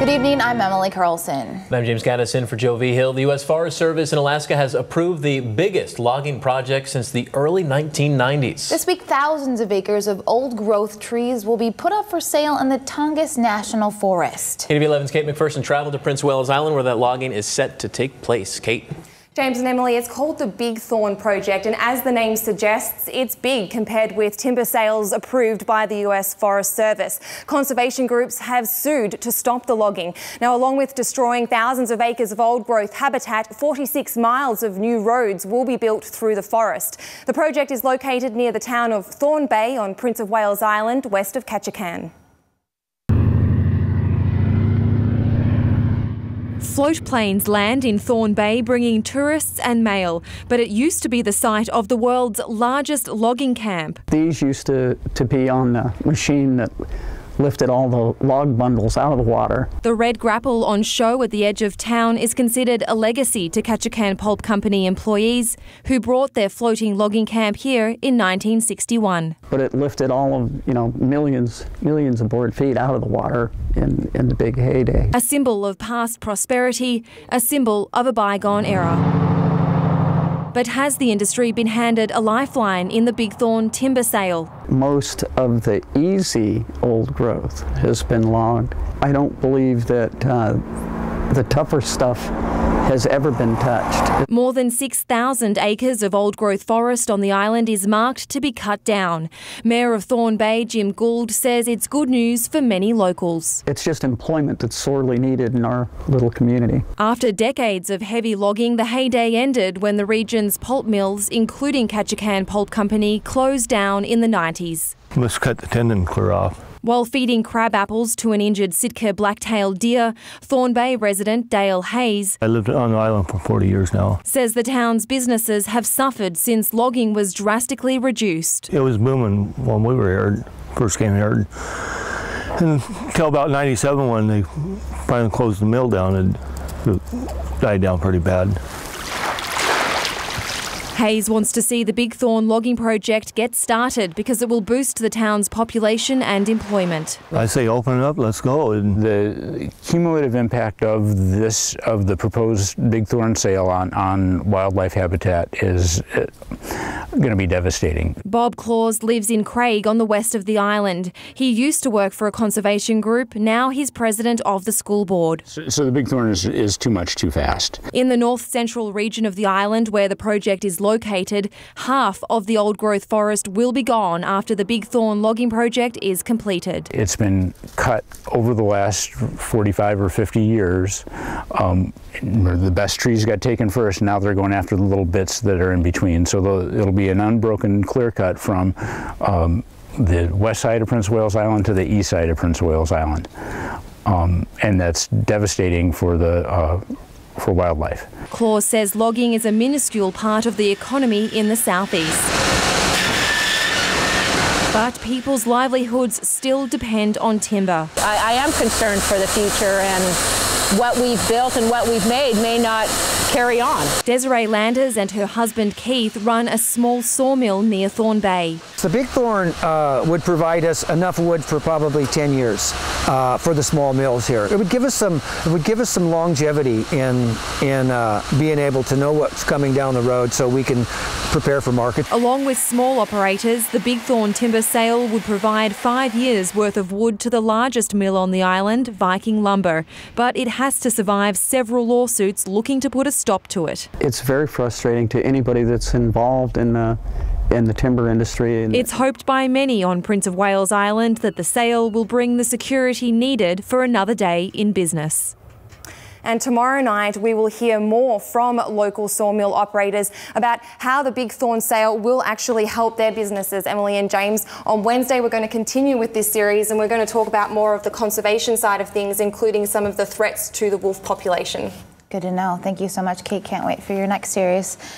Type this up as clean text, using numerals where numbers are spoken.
Good evening, I'm Emily Carlson. I'm James Gaddis in for Joe V. Hill. The U.S. Forest Service in Alaska has approved the biggest logging project since the early 1990s. This week, thousands of acres of old-growth trees will be put up for sale in the Tongass National Forest. KTVA 11's Kate McPherson traveled to Prince Wales Island where that logging is set to take place. Kate. James and Emily, it's called the Big Thorn Project, and as the name suggests, it's big compared with timber sales approved by the US Forest Service. Conservation groups have sued to stop the logging. Now, along with destroying thousands of acres of old-growth habitat, 46 miles of new roads will be built through the forest. The project is located near the town of Thorn Bay on Prince of Wales Island, west of Ketchikan. Float planes land in Thorn Bay bringing tourists and mail, but it used to be the site of the world's largest logging camp. These used to be on the machine that lifted all the log bundles out of the water. The red grapple on show at the edge of town is considered a legacy to Ketchikan Pulp Company employees who brought their floating logging camp here in 1961. But it lifted all of, millions of board feet out of the water in the big heyday. A symbol of past prosperity, a symbol of a bygone era. But has the industry been handed a lifeline in the Big Thorn timber sale? Most of the easy old growth has been logged. I don't believe that the tougher stuff has ever been touched. More than 6,000 acres of old-growth forest on the island is marked to be cut down. Mayor of Thorn Bay, Jim Gould, says it's good news for many locals. It's just employment that's sorely needed in our little community. After decades of heavy logging, the heyday ended when the region's pulp mills, including Ketchikan Pulp Company, closed down in the 90s. Let's cut the tendon clear off. While feeding crab apples to an injured Sitka black-tailed deer, Thorn Bay resident Dale Hayes, I lived on the island for 40 years now, says the town's businesses have suffered since logging was drastically reduced. It was booming when we were here, first came here. And until about 97 when they finally closed the mill down, it died down pretty bad. Hayes wants to see the Big Thorn logging project get started because it will boost the town's population and employment. I say open it up, let's go. The cumulative impact of the proposed Big Thorn sale on wildlife habitat is going to be devastating. Bob Claus lives in Craig on the west of the island. He used to work for a conservation group. Now he's president of the school board. So the Big Thorn is too much too fast. In the north-central region of the island where the project is located, half of the old-growth forest will be gone after the Big Thorn logging project is completed. It's been cut over the last 45 or 50 years. The best trees got taken first, now they're going after the little bits that are in between. So it'll be an unbroken clear cut from the west side of Prince of Wales Island to the east side of Prince of Wales Island. And that's devastating for wildlife. Claus says logging is a minuscule part of the economy in the southeast. But people's livelihoods still depend on timber. I am concerned for the future, and what we've built and what we've made may not carry on. Desiree Landers and her husband Keith run a small sawmill near Thorn Bay. The Big Thorn would provide us enough wood for probably 10 years for the small mills here. It would give us some longevity in being able to know what's coming down the road so we can prepare for market. Along with small operators, the Big Thorn timber sale would provide 5 years worth of wood to the largest mill on the island, Viking Lumber. But it has to survive several lawsuits looking to put a stop to it. It's very frustrating to anybody that's involved in the timber industry. It's hoped by many on Prince of Wales Island that the sale will bring the security needed for another day in business. And tomorrow night we will hear more from local sawmill operators about how the Big Thorn sale will actually help their businesses. Emily and James, on Wednesday we're going to continue with this series and we're going to talk about more of the conservation side of things, including some of the threats to the wolf population. Good to know. Thank you so much, Kate. Can't wait for your next series.